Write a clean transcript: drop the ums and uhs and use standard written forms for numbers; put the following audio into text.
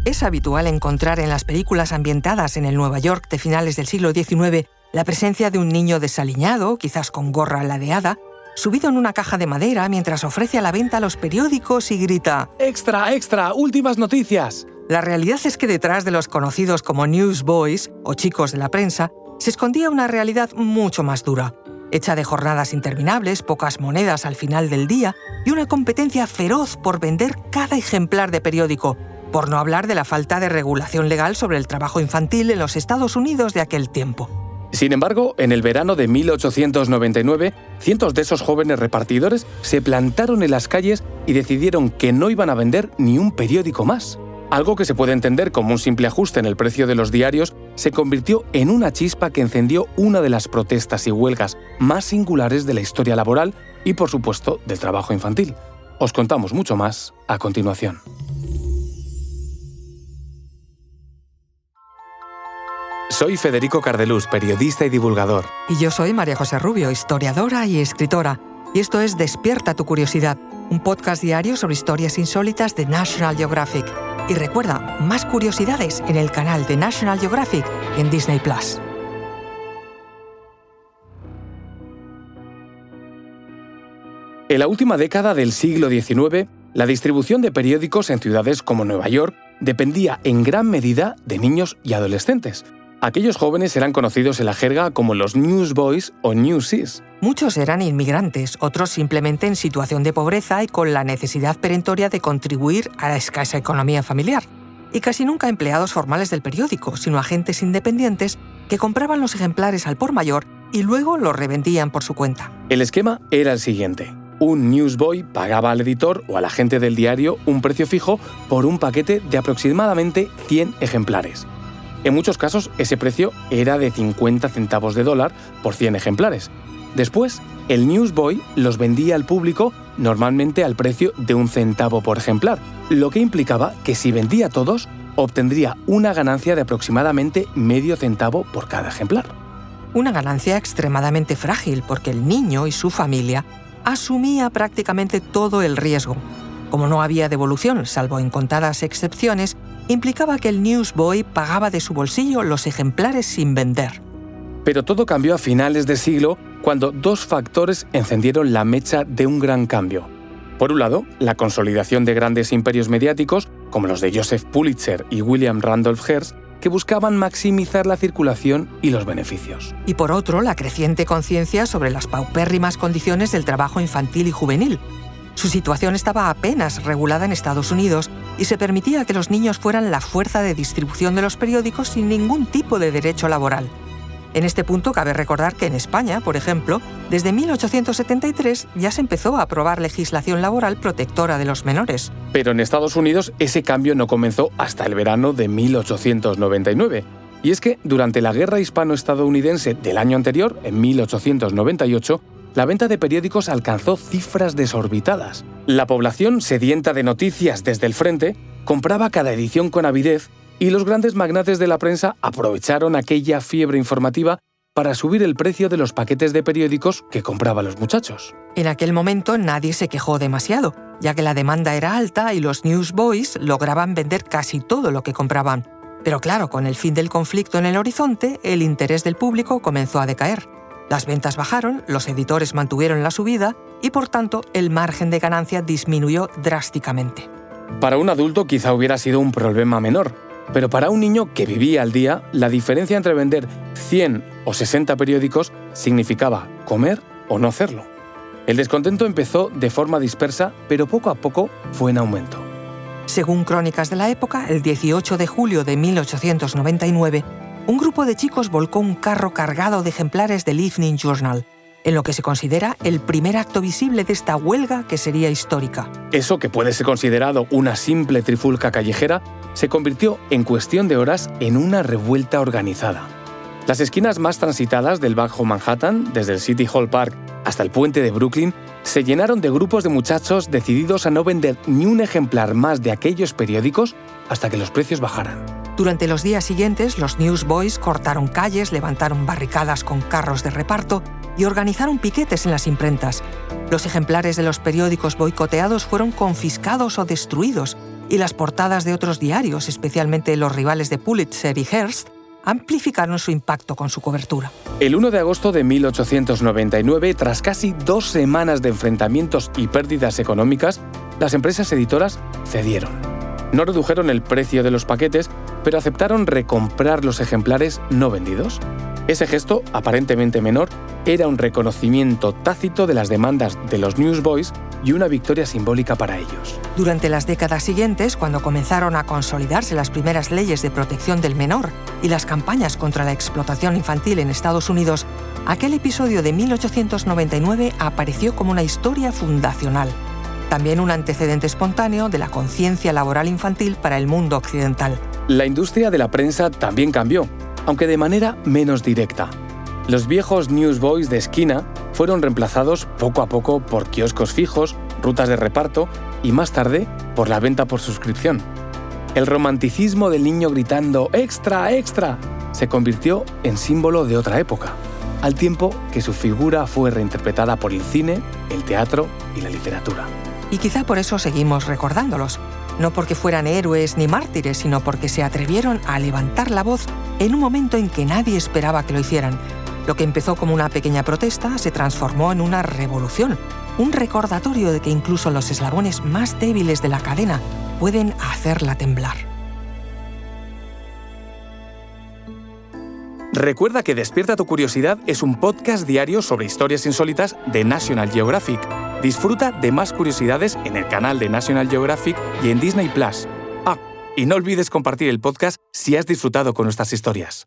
Es habitual encontrar en las películas ambientadas en el Nueva York de finales del siglo XIX la presencia de un niño desaliñado, quizás con gorra ladeada, subido en una caja de madera mientras ofrece a la venta los periódicos y grita ¡Extra, extra! ¡Últimas noticias! La realidad es que detrás de los conocidos como newsboys o chicos de la prensa se escondía una realidad mucho más dura, hecha de jornadas interminables, pocas monedas al final del día y una competencia feroz por vender cada ejemplar de periódico, por no hablar de la falta de regulación legal sobre el trabajo infantil en los Estados Unidos de aquel tiempo. Sin embargo, en el verano de 1899, cientos de esos jóvenes repartidores se plantaron en las calles y decidieron que no iban a vender ni un periódico más. Algo que se puede entender como un simple ajuste en el precio de los diarios se convirtió en una chispa que encendió una de las protestas y huelgas más singulares de la historia laboral y, por supuesto, del trabajo infantil. Os contamos mucho más a continuación. Soy Federico Cardelús, periodista y divulgador. Y yo soy María José Rubio, historiadora y escritora. Y esto es Despierta tu curiosidad, un podcast diario sobre historias insólitas de National Geographic. Y recuerda, más curiosidades en el canal de National Geographic y en Disney+. En la última década del siglo XIX, la distribución de periódicos en ciudades como Nueva York dependía en gran medida de niños y adolescentes. Aquellos jóvenes eran conocidos en la jerga como los newsboys o newsies. Muchos eran inmigrantes, otros simplemente en situación de pobreza y con la necesidad perentoria de contribuir a la escasa economía familiar. Y casi nunca empleados formales del periódico, sino agentes independientes que compraban los ejemplares al por mayor y luego los revendían por su cuenta. El esquema era el siguiente. Un newsboy pagaba al editor o al agente del diario un precio fijo por un paquete de aproximadamente 100 ejemplares. En muchos casos, ese precio era de 50 centavos de dólar por 100 ejemplares. Después, el newsboy los vendía al público normalmente al precio de 1 centavo por ejemplar, lo que implicaba que si vendía todos, obtendría una ganancia de aproximadamente medio centavo por cada ejemplar. Una ganancia extremadamente frágil porque el niño y su familia asumía prácticamente todo el riesgo. Como no había devolución, salvo en contadas excepciones, implicaba que el newsboy pagaba de su bolsillo los ejemplares sin vender. Pero todo cambió a finales de siglo cuando dos factores encendieron la mecha de un gran cambio. Por un lado, la consolidación de grandes imperios mediáticos, como los de Joseph Pulitzer y William Randolph Hearst, que buscaban maximizar la circulación y los beneficios. Y por otro, la creciente conciencia sobre las paupérrimas condiciones del trabajo infantil y juvenil. Su situación estaba apenas regulada en Estados Unidos y se permitía que los niños fueran la fuerza de distribución de los periódicos sin ningún tipo de derecho laboral. En este punto cabe recordar que en España, por ejemplo, desde 1873 ya se empezó a aprobar legislación laboral protectora de los menores. Pero en Estados Unidos ese cambio no comenzó hasta el verano de 1899. Y es que durante la Guerra Hispano-Estadounidense del año anterior, en 1898, la venta de periódicos alcanzó cifras desorbitadas. La población, sedienta de noticias desde el frente, compraba cada edición con avidez y los grandes magnates de la prensa aprovecharon aquella fiebre informativa para subir el precio de los paquetes de periódicos que compraban los muchachos. En aquel momento nadie se quejó demasiado, ya que la demanda era alta y los newsboys lograban vender casi todo lo que compraban. Pero claro, con el fin del conflicto en el horizonte, el interés del público comenzó a decaer. Las ventas bajaron, los editores mantuvieron la subida y, por tanto, el margen de ganancia disminuyó drásticamente. Para un adulto quizá hubiera sido un problema menor, pero para un niño que vivía al día, la diferencia entre vender 100 o 60 periódicos significaba comer o no hacerlo. El descontento empezó de forma dispersa, pero poco a poco fue en aumento. Según crónicas de la época, el 18 de julio de 1899, un grupo de chicos volcó un carro cargado de ejemplares del Evening Journal, en lo que se considera el primer acto visible de esta huelga que sería histórica. Eso, que puede ser considerado una simple trifulca callejera, se convirtió en cuestión de horas en una revuelta organizada. Las esquinas más transitadas del Bajo Manhattan, desde el City Hall Park hasta el puente de Brooklyn, se llenaron de grupos de muchachos decididos a no vender ni un ejemplar más de aquellos periódicos hasta que los precios bajaran. Durante los días siguientes, los newsboys cortaron calles, levantaron barricadas con carros de reparto y organizaron piquetes en las imprentas. Los ejemplares de los periódicos boicoteados fueron confiscados o destruidos y las portadas de otros diarios, especialmente los rivales de Pulitzer y Hearst, amplificaron su impacto con su cobertura. El 1 de agosto de 1899, tras casi 2 semanas de enfrentamientos y pérdidas económicas, las empresas editoras cedieron. No redujeron el precio de los paquetes, pero aceptaron recomprar los ejemplares no vendidos. Ese gesto, aparentemente menor, era un reconocimiento tácito de las demandas de los newsboys y una victoria simbólica para ellos. Durante las décadas siguientes, cuando comenzaron a consolidarse las primeras leyes de protección del menor y las campañas contra la explotación infantil en Estados Unidos, aquel episodio de 1899 apareció como una historia fundacional, también un antecedente espontáneo de la conciencia laboral infantil para el mundo occidental. La industria de la prensa también cambió, aunque de manera menos directa. Los viejos newsboys de esquina fueron reemplazados poco a poco por kioscos fijos, rutas de reparto y más tarde por la venta por suscripción. El romanticismo del niño gritando ¡extra, extra! Se convirtió en símbolo de otra época, al tiempo que su figura fue reinterpretada por el cine, el teatro y la literatura. Y quizá por eso seguimos recordándolos, no porque fueran héroes ni mártires, sino porque se atrevieron a levantar la voz en un momento en que nadie esperaba que lo hicieran. Lo que empezó como una pequeña protesta se transformó en una revolución, un recordatorio de que incluso los eslabones más débiles de la cadena pueden hacerla temblar. Recuerda que Despierta tu Curiosidad es un podcast diario sobre historias insólitas de National Geographic. Disfruta de más curiosidades en el canal de National Geographic y en Disney+. Y no olvides compartir el podcast si has disfrutado con nuestras historias.